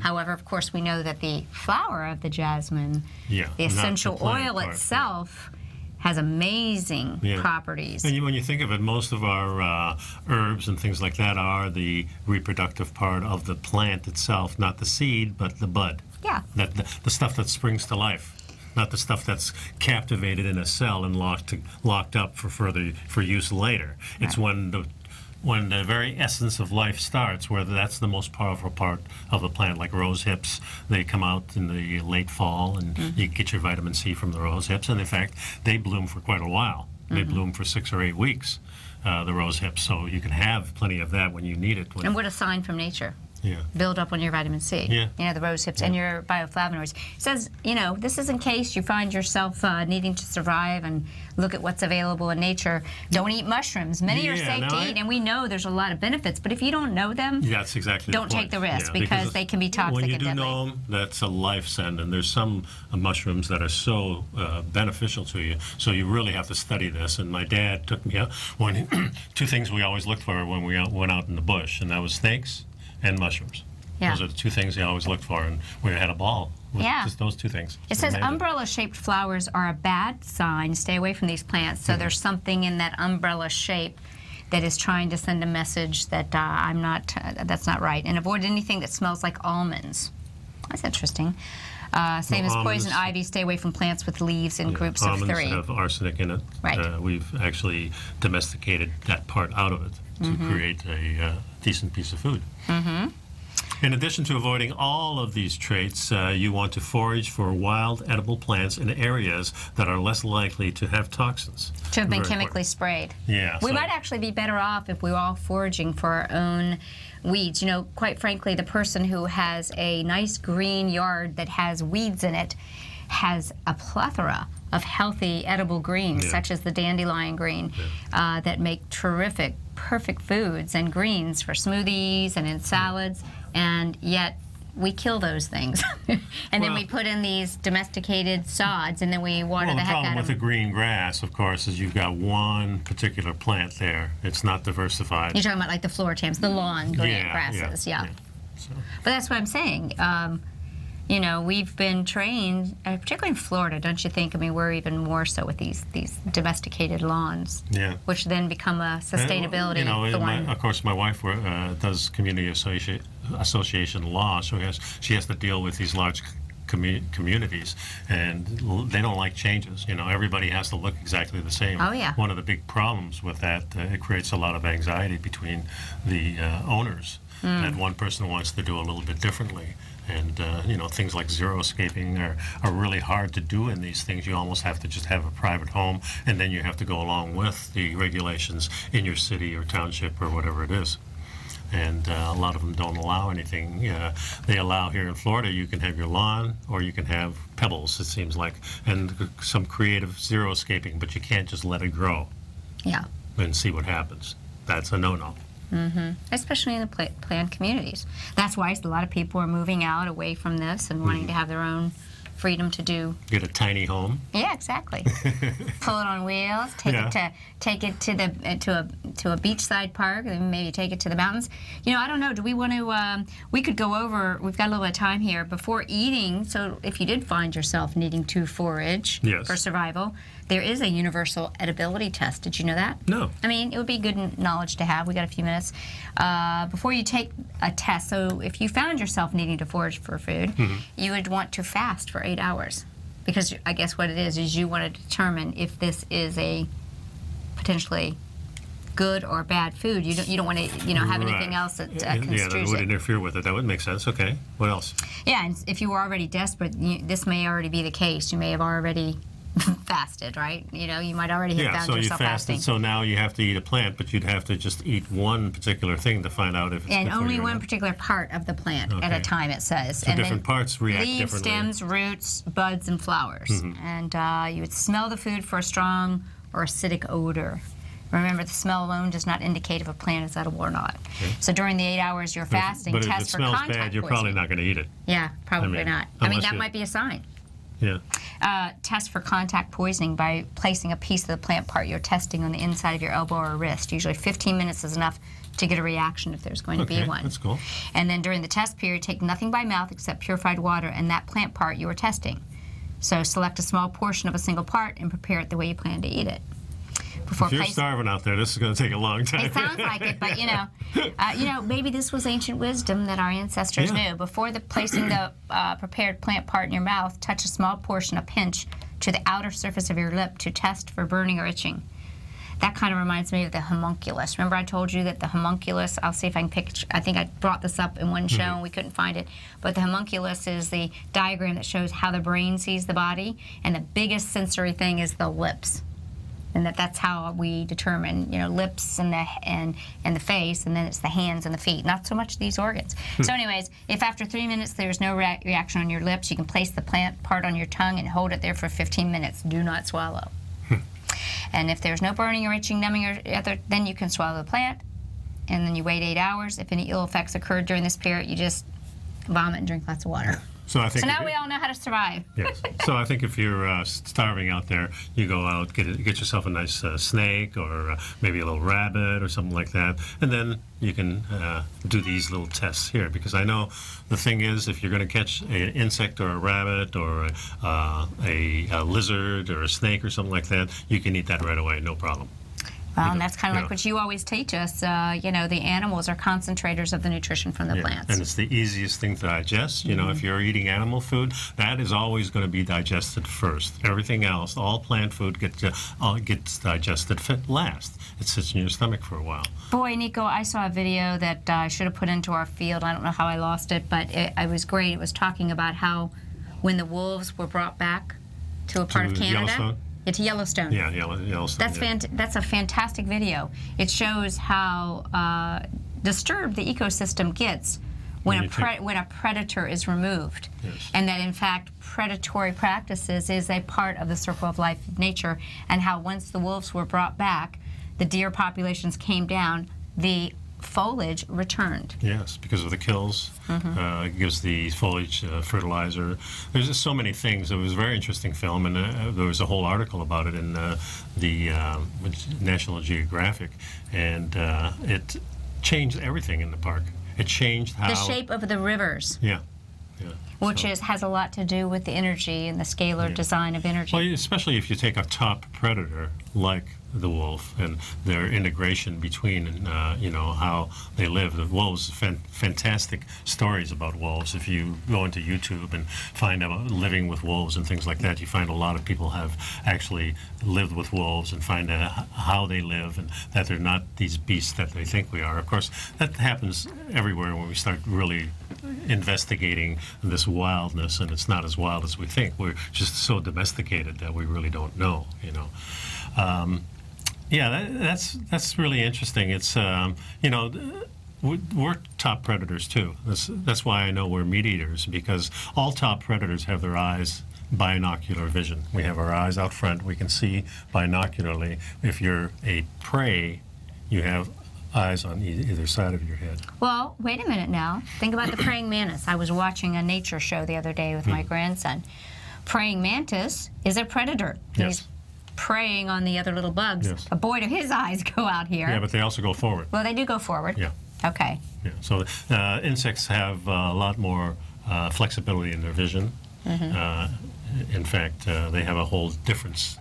However, of course, we know that the flower of the jasmine, the essential oil itself, has amazing properties. And when you think of it, most of our herbs and things like that are the reproductive part of the plant itself, not the seed, but the bud. Yeah. The stuff that springs to life. Not the stuff that's captivated in a cell and locked up for use later. It's when the very essence of life starts, where that's the most powerful part of the plant, like rose hips. They come out in the late fall, and you get your vitamin C from the rose hips. And in fact, they bloom for quite a while. They bloom for 6 or 8 weeks, the rose hips. So you can have plenty of that when you need it. And what a sign from nature. Yeah. Build up on your vitamin C. Yeah. You know, the rose hips and your bioflavonoids. It says, you know, this is in case you find yourself needing to survive and look at what's available in nature. Don't eat mushrooms. Many are safe to eat, and we know there's a lot of benefits. But if you don't know them, that's exactly don't take the risk because they can be toxic and deadly. When you do know them, that's a life send. And there's some mushrooms that are so beneficial to you. So you really have to study this. And my dad took me out. Two things we always looked for when we went out in the bush, and that was snakes and mushrooms. Yeah. Those are the two things they always looked for, and we had a ball with just those two things. It says umbrella-shaped flowers are a bad sign. Stay away from these plants. So there's something in that umbrella shape that is trying to send a message that that's not right. And avoid anything that smells like almonds. That's interesting. Same as poison ivy. Stay away from plants with leaves in groups of 3. Almonds have arsenic in it. Right. We've actually domesticated that part out of it to create a decent piece of food. In addition to avoiding all of these traits, you want to forage for wild edible plants in areas that are less likely to have toxins. To have been chemically sprayed. Yeah. We might actually be better off if we were all foraging for our own weeds. You know, quite frankly, the person who has a nice green yard that has weeds in it has a plethora of healthy edible greens, such as the dandelion green, that make terrific, perfect foods and greens for smoothies and in salads, and yet we kill those things. And then we put in these domesticated sods, and then we water the heck out of them. The problem with the green grass, of course, is you've got one particular plant there. It's not diversified. You're talking about like the flortams, the lawn grasses, So. But that's what I'm saying. you know, we've been trained, particularly in Florida, don't you think? I mean, we're even more so with these domesticated lawns, which then become a sustainability thorn. Of course, my wife does community association law, so she has to deal with these large communities, and they don't like changes. You know, everybody has to look exactly the same. Oh, yeah. One of the big problems with that, it creates a lot of anxiety between the owners, that one person wants to do a little bit differently. And, you know, things like zero-scaping are really hard to do in these things. You almost have to just have a private home, and then you have to go along with the regulations in your city or township or whatever it is. And a lot of them don't allow anything. They allow here in Florida, you can have your lawn or you can have pebbles, it seems like, and some creative zero-scaping, but you can't just let it grow. Yeah. And see what happens. That's a no-no. Especially in the planned communities. That's why a lot of people are moving out away from this and wanting to have their own freedom to do. Get a tiny home. Yeah, exactly. Pull it on wheels. Take it to a beachside park, and maybe take it to the mountains. You know, I don't know. Do we want to? We could go over. We've got a little bit of time here before eating. So if you did find yourself needing to forage for survival, there is a universal edibility test. Did you know that? No. I mean, it would be good knowledge to have. We got a few minutes before you take a test. So if you found yourself needing to forage for food, you would want to fast for 8 hours, because I guess what it is you want to determine if this is a potentially good or bad food. You don't want to have anything else that construes that would interfere with it. That would make sense. Okay. What else? Yeah, and if you were already desperate, this may already be the case. You may have already fasted, right? You know, you might already have found yourself fasting. So now you have to eat a plant, but you'd have to just eat one particular thing to find out if it's and good for only you or one not. particular part of the plant at a time, it says. So and different parts react leaves, differently. stems, roots, buds, and flowers. And you would smell the food for a strong or acidic odor. Remember, the smell alone does not indicate if a plant is edible or not. Okay. So during the 8 hours you're fasting, but test for contact poisoning. But if it smells bad, you're probably not going to eat it. Yeah, probably not. I mean, that might be a sign. Yeah. Test for contact poisoning by placing a piece of the plant part you're testing on the inside of your elbow or wrist. Usually 15 minutes is enough to get a reaction if there's going to be one. That's cool. And then during the test period, take nothing by mouth except purified water and that plant part you are testing. So select a small portion of a single part and prepare it the way you plan to eat it. If you're starving out there, this is going to take a long time. It sounds like it, but maybe this was ancient wisdom that our ancestors knew. Before placing the prepared plant part in your mouth, touch a small portion, a pinch, to the outer surface of your lip to test for burning or itching. That kind of reminds me of the homunculus. Remember I told you that the homunculus, I'll see if I can picture, I think I brought this up in one show and we couldn't find it, but the homunculus is the diagram that shows how the brain sees the body, and the biggest sensory thing is the lips. And that's how we determine, lips and the face, and then it's the hands and the feet, not so much these organs. So anyways, if after 3 minutes there's no reaction on your lips, you can place the plant part on your tongue and hold it there for 15 minutes. Do not swallow. And if there's no burning or itching, numbing, or other, then you can swallow the plant, and then you wait 8 hours. If any ill effects occurred during this period, you just vomit and drink lots of water. So now we all know how to survive. Yes. So I think if you're starving out there, you go out, get yourself a nice snake or maybe a little rabbit or something like that, and then you can do these little tests here. Because I know the thing is, if you're going to catch an insect or a rabbit or a lizard or a snake or something like that, you can eat that right away, no problem. Well, and that's kind of like what you always teach us. The animals are concentrators of the nutrition from the plants. And it's the easiest thing to digest. If you're eating animal food, that is always going to be digested first. Everything else, all plant food, gets digested last. It sits in your stomach for a while. Boy, Nico, I saw a video that I should have put into our field. I don't know how I lost it, but it was great. It was talking about how when the wolves were brought back to a part of Canada. Yellowstone? To Yellowstone. Yeah, Yellowstone. That's a fantastic video. It shows how disturbed the ecosystem gets when a predator is removed, and that in fact predatory practices is a part of the circle of life of nature, and how once the wolves were brought back, the deer populations came down, the foliage returned. Yes, because of the kills. It gives the foliage fertilizer. There's just so many things. It was a very interesting film, and there was a whole article about it in the National Geographic, and it changed everything in the park. It changed how... The shape of the rivers. Yeah. Which has a lot to do with the energy and the scalar design of energy. Well, especially if you take a top predator like the wolf and their integration between, how they live. The wolves, fantastic stories about wolves. If you go into YouTube and find out living with wolves and things like that, you find a lot of people have actually lived with wolves and find out how they live and that they're not these beasts that they think we are. Of course, that happens everywhere when we start really investigating this wildness, and it's not as wild as we think. We're just so domesticated that we really don't know, that's really interesting. It's we're top predators too. That's why I know we're meat eaters, because all top predators have their eyes binocular vision. We have our eyes out front. We can see binocularly. If you're a prey, you have eyes on either side of your head. Well, wait a minute now. Think about the praying mantis. I was watching a nature show the other day with my grandson. Praying mantis is a predator. Yes. He's preying on the other little bugs. Yes. But boy, do his eyes go out here. Yeah, but they also go forward. Well, they do go forward. Yeah. Okay. Yeah. So insects have a lot more flexibility in their vision. In fact, they have a whole different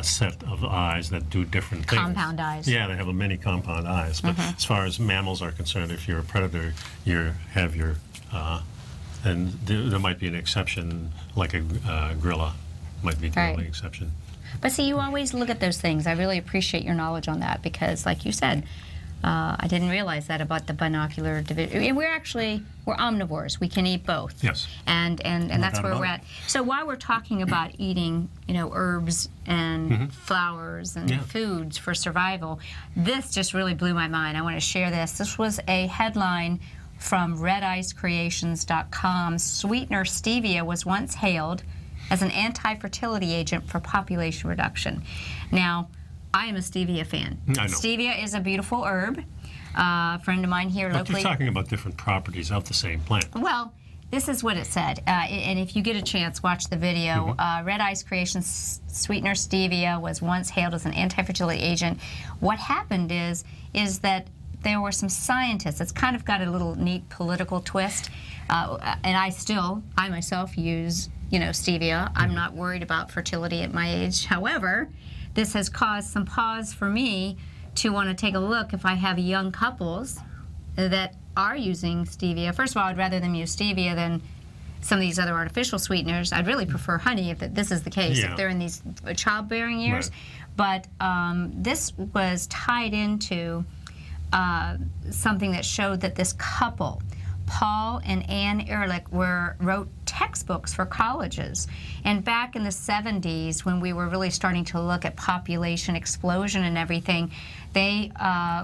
set of eyes that do different things. Compound eyes. Yeah, they have many compound eyes. But as far as mammals are concerned, if you're a predator, you have your, and there might be an exception, like a gorilla might be the only exception. But see, you always look at those things. I really appreciate your knowledge on that, because, like you said, I didn't realize that about the binocular division. We're omnivores. We can eat both. Yes. And that's where we're at. So while we're talking about eating, herbs and flowers and foods for survival, this just really blew my mind. I want to share this. This was a headline from redicecreations.com. Sweetener stevia was once hailed as an anti-fertility agent for population reduction. Now, I am a stevia fan. I know. Stevia is a beautiful herb. A friend of mine here but locally. You're talking about different properties of the same plant. Well, this is what it said. And if you get a chance, watch the video. Red Ice Creations sweetener stevia was once hailed as an anti-fertility agent. What happened is that there were some scientists. It's kind of got a little neat political twist. And I myself use stevia. I'm not worried about fertility at my age. However, this has caused some pause for me to want to take a look if I have young couples that are using stevia. First of all, I'd rather them use stevia than some of these other artificial sweeteners. I'd really prefer honey if this is the case, if they're in these childbearing years. Right. But this was tied into something that showed that this couple, Paul and Ann Ehrlich, wrote textbooks for colleges. And back in the 70s, when we were really starting to look at population explosion and everything, they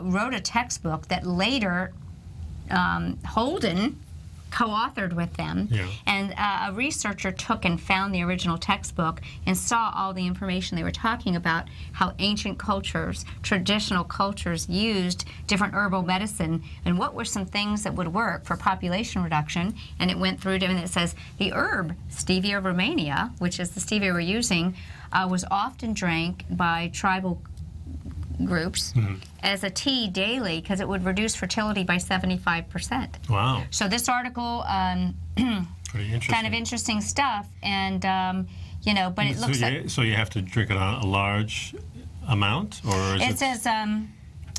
wrote a textbook that later Holden co-authored with them. Yeah. And a researcher took and found the original textbook and saw all the information they were talking about, how ancient cultures, traditional cultures used different herbal medicine and what were some things that would work for population reduction. And it went through and it says the herb Stevia romania, which is the stevia we're using, was often drank by tribal groups as a tea daily because it would reduce fertility by 75%. Wow. So this article, pretty interesting. kind of interesting stuff, and but it looks like... So you have to drink it on a large amount, or is it... It says,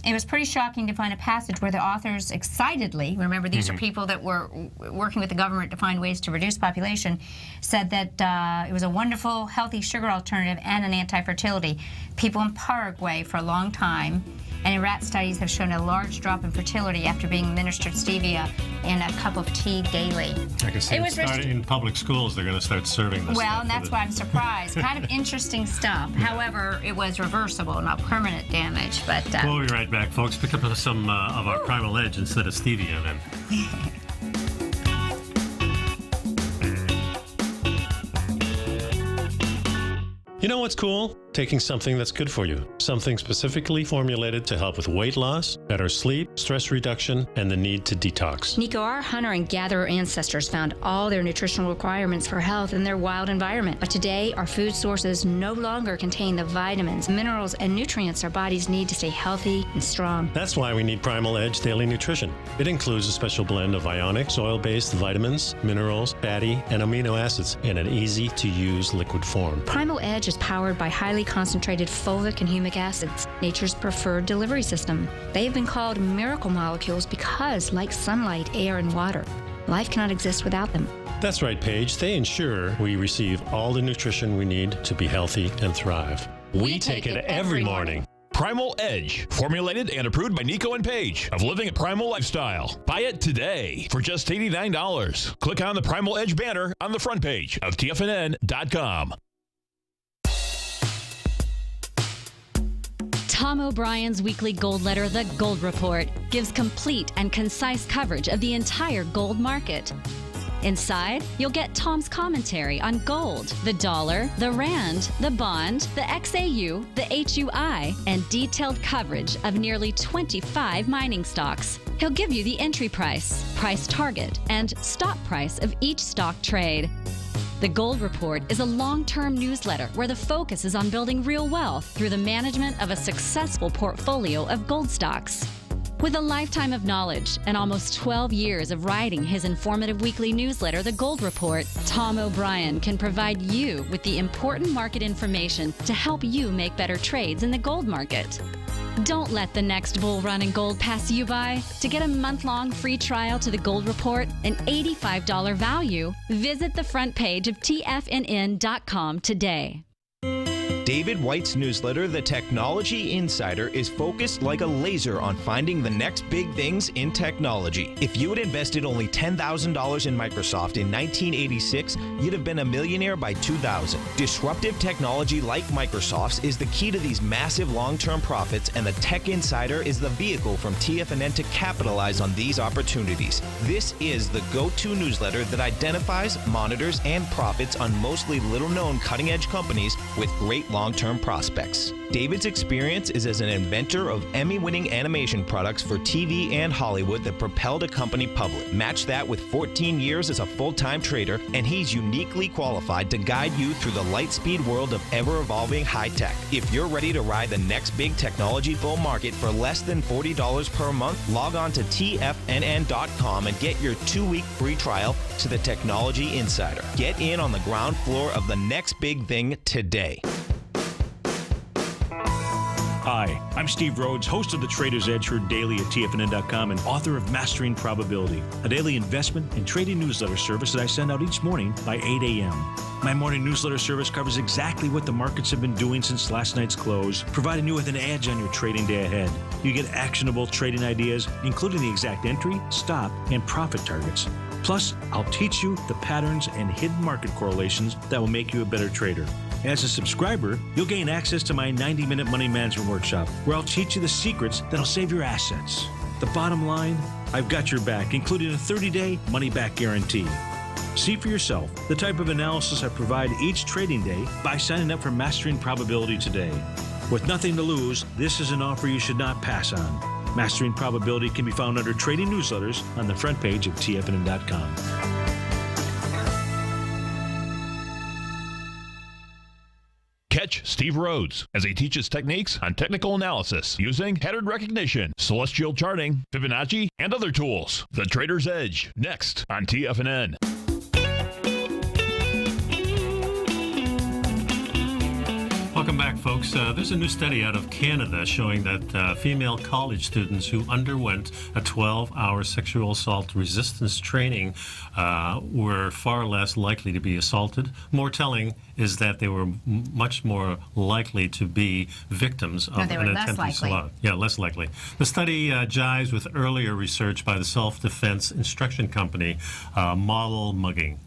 it was pretty shocking to find a passage where the authors excitedly, remember these are people that were working with the government to find ways to reduce population, said that it was a wonderful, healthy sugar alternative and an anti-fertility. People in Paraguay for a long time and in rat studies have shown a large drop in fertility after being administered stevia in a cup of tea daily. I can see in public schools they're going to start serving this. Well, and that's why I'm surprised. Kind of interesting stuff. However, it was reversible, not permanent damage. But we'll be right back, folks. Pick up some of our Primal Edge instead of stevia then. You know what's cool? taking something that's good for you, something specifically formulated to help with weight loss, better sleep, stress reduction, and the need to detox. Nico, our hunter and gatherer ancestors found all their nutritional requirements for health in their wild environment. But today, our food sources no longer contain the vitamins, minerals, and nutrients our bodies need to stay healthy and strong. That's why we need Primal Edge Daily Nutrition. It includes a special blend of ionic, soil-based vitamins, minerals, fatty, and amino acids in an easy-to-use liquid form. Primal Edge is powered by highly concentrated fulvic and humic acids, nature's preferred delivery system. They've been called miracle molecules because, like sunlight, air, and water, life cannot exist without them. That's right, Paige. They ensure we receive all the nutrition we need to be healthy and thrive. We take it every morning. Primal Edge, formulated and approved by Nico and Paige of Living a Primal Lifestyle. Buy it today for just $89. Click on the Primal Edge banner on the front page of TFNN.com. Tom O'Brien's weekly gold letter, The Gold Report, gives complete and concise coverage of the entire gold market. Inside, you'll get Tom's commentary on gold, the dollar, the rand, the bond, the XAU, the HUI, and detailed coverage of nearly 25 mining stocks. He'll give you the entry price, price target, and stop price of each stock trade. The Gold Report is a long-term newsletter where the focus is on building real wealth through the management of a successful portfolio of gold stocks. With a lifetime of knowledge and almost 12 years of writing his informative weekly newsletter, The Gold Report, Tom O'Brien can provide you with the important market information to help you make better trades in the gold market. Don't let the next bull run in gold pass you by. To get a month-long free trial to The Gold Report, an $85 value, visit the front page of TFNN.com today. David White's newsletter, The Technology Insider, is focused like a laser on finding the next big things in technology. If you had invested only $10,000 in Microsoft in 1986, you'd have been a millionaire by 2000. Disruptive technology like Microsoft's is the key to these massive long-term profits, and the Tech Insider is the vehicle from TFNN to capitalize on these opportunities. This is the go-to newsletter that identifies, monitors, and profits on mostly little-known cutting-edge companies with great long-term prospects. David's experience is as an inventor of Emmy-winning animation products for TV and Hollywood that propelled a company public. Match that with 14 years as a full-time trader, and he's uniquely qualified to guide you through the light-speed world of ever-evolving high-tech. If you're ready to ride the next big technology bull market for less than $40 per month, log on to TFNN.com and get your 2-week free trial to the Technology Insider. Get in on the ground floor of the next big thing today. Hi, I'm Steve Rhodes, host of The Trader's Edge, heard daily at TFNN.com and author of Mastering Probability, a daily investment and trading newsletter service that I send out each morning by 8 a.m. My morning newsletter service covers exactly what the markets have been doing since last night's close, providing you with an edge on your trading day ahead. You get actionable trading ideas, including the exact entry, stop, and profit targets. Plus, I'll teach you the patterns and hidden market correlations that will make you a better trader. As a subscriber, you'll gain access to my 90-minute money management workshop, where I'll teach you the secrets that'll save your assets. The bottom line, I've got your back, including a 30-day money-back guarantee. See for yourself the type of analysis I provide each trading day by signing up for Mastering Probability today. With nothing to lose, this is an offer you should not pass on. Mastering Probability can be found under Trading Newsletters on the front page of TFNN.com. Catch Steve Rhodes as he teaches techniques on technical analysis using pattern recognition, celestial charting, Fibonacci, and other tools. The Trader's Edge, next on TFNN. Welcome back, folks. There's a new study out of Canada showing that female college students who underwent a 12-hour sexual assault resistance training were far less likely to be assaulted. More telling is that they were much more likely to be victims of an attempted assault. Yeah, less likely. The study jives with earlier research by the self-defense instruction company Model Mugging.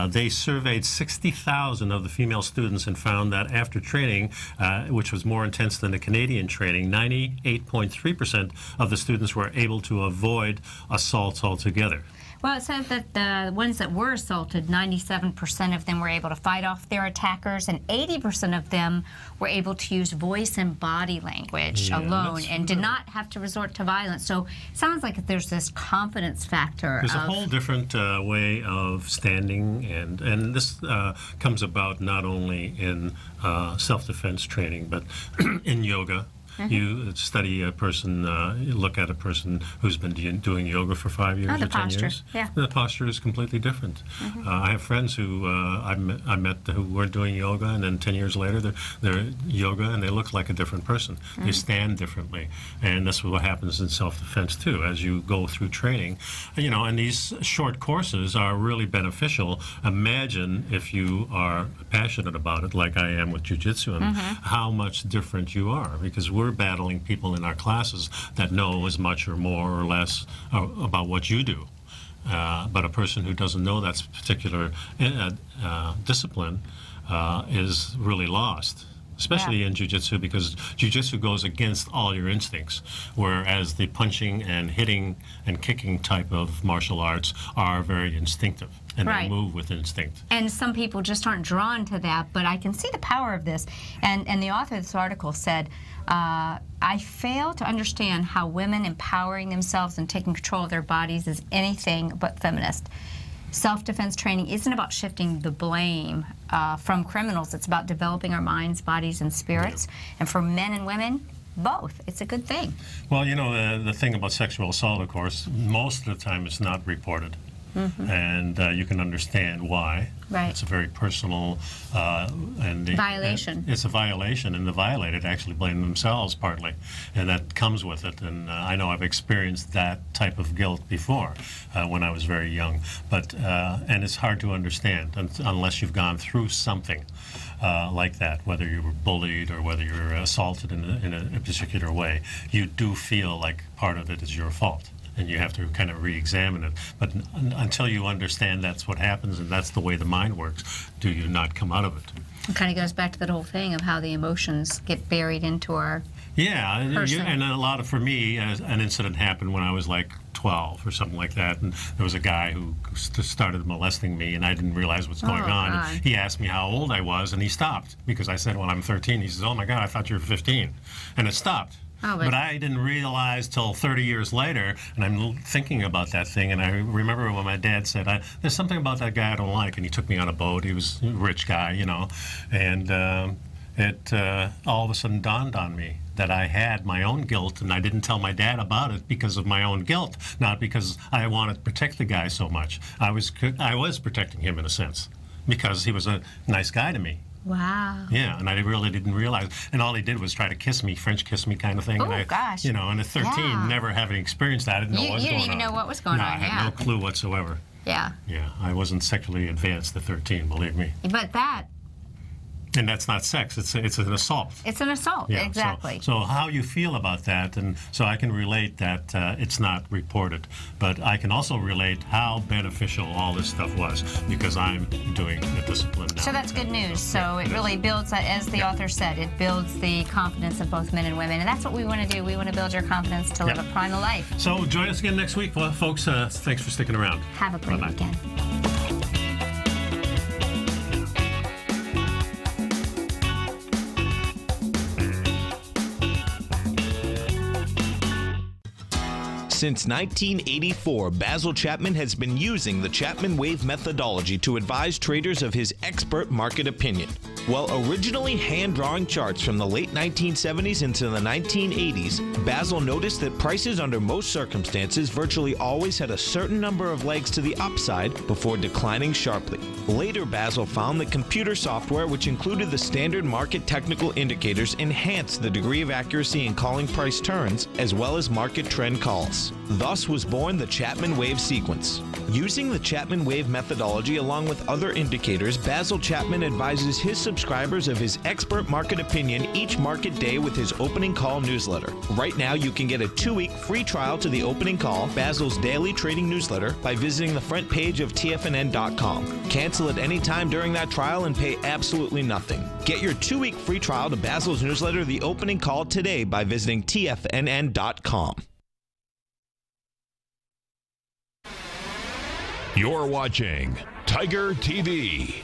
They surveyed 60,000 of the female students and found that after training, which was more intense than the Canadian training, 98.3% of the students were able to avoid assaults altogether. Well, it said that the ones that were assaulted, 97% of them were able to fight off their attackers, and 80% of them were able to use voice and body language alone and did not have to resort to violence. So it sounds like there's this confidence factor. There's a whole different way of standing, and this comes about not only in self-defense training, but in yoga. You study a person, you look at a person who's been doing yoga for 5 years or 10 years. Yeah. The posture is completely different. I have friends who I met who were doing yoga, and then 10 years later they're yoga and they look like a different person. They stand differently, and that's what happens in self-defense too. As you go through training, and these short courses are really beneficial. Imagine if you are passionate about it, like I am with jiu-jitsu, and how much different you are, because we're battling people in our classes that know as much or more or less about what you do. But a person who doesn't know that particular discipline is really lost, especially in jiu-jitsu, because jiu-jitsu goes against all your instincts, whereas the punching and hitting and kicking type of martial arts are very instinctive. And they move with instinct. And some people just aren't drawn to that, but I can see the power of this. And the author of this article said, I fail to understand how women empowering themselves and taking control of their bodies is anything but feminist. Self-defense training isn't about shifting the blame from criminals. It's about developing our minds, bodies, and spirits. And for men and women, both. It's a good thing. Well, the thing about sexual assault, of course, most of the time it's not reported. And you can understand why. Right. It's a very personal violation. It's a violation, and the violated actually blame themselves partly, and that comes with it. And I know I've experienced that type of guilt before when I was very young. But and it's hard to understand unless you've gone through something like that, whether you were bullied or whether you're assaulted in a particular way. You do feel like part of it is your fault, and you have to kind of re-examine it. But until you understand that's what happens and that's the way the mind works, do you not come out of it. It kind of goes back to that whole thing of how the emotions get buried into our person. And for me, an incident happened when I was like 12 or something like that, and there was a guy who started molesting me, and I didn't realize what's going on. God. He asked me how old I was, and he stopped, because I said, well, I'm 13. He says, oh my God, I thought you were 15. And it stopped. But I didn't realize till 30 years later, and I'm thinking about that thing, and I remember when my dad said, there's something about that guy I don't like, and he took me on a boat. He was a rich guy, and it all of a sudden dawned on me that I had my own guilt, and I didn't tell my dad about it because of my own guilt, not because I wanted to protect the guy so much. I was protecting him in a sense, because he was a nice guy to me. Wow. Yeah, and I really didn't realize. And all he did was try to kiss me, French kiss me kind of thing. Oh, and gosh. And at 13, never having experienced that, I didn't know what was going on. You didn't even know what was going on, I had no clue whatsoever. Yeah. Yeah, I wasn't sexually advanced at 13, believe me. But that... And that's not sex, it's an assault. It's an assault, yeah, exactly. So how you feel about that, and so I can relate that it's not reported, but I can also relate how beneficial all this stuff was, because I'm doing the discipline now. So that's good news. So it really builds, as the author said, it builds the confidence of both men and women, and that's what we want to do. We want to build your confidence to live a primal life. So join us again next week, folks. Thanks for sticking around. Have a great weekend. Since 1984, Basil Chapman has been using the Chapman Wave methodology to advise traders of his expert market opinion. While originally hand-drawing charts from the late 1970s into the 1980s, Basil noticed that prices under most circumstances virtually always had a certain number of legs to the upside before declining sharply. Later, Basil found that computer software, which included the standard market technical indicators, enhanced the degree of accuracy in calling price turns, as well as market trend calls. Thus was born the Chapman Wave sequence. Using the Chapman Wave methodology along with other indicators, Basil Chapman advises his subscribers of his expert market opinion each market day with his opening call newsletter. Right now, you can get a 2-week free trial to the opening call, Basil's daily trading newsletter, by visiting the front page of TFNN.com. Cancel at any time during that trial and pay absolutely nothing. Get your 2-week free trial to Basil's newsletter, The Opening Call, today by visiting TFNN.com. You're watching Tiger TV.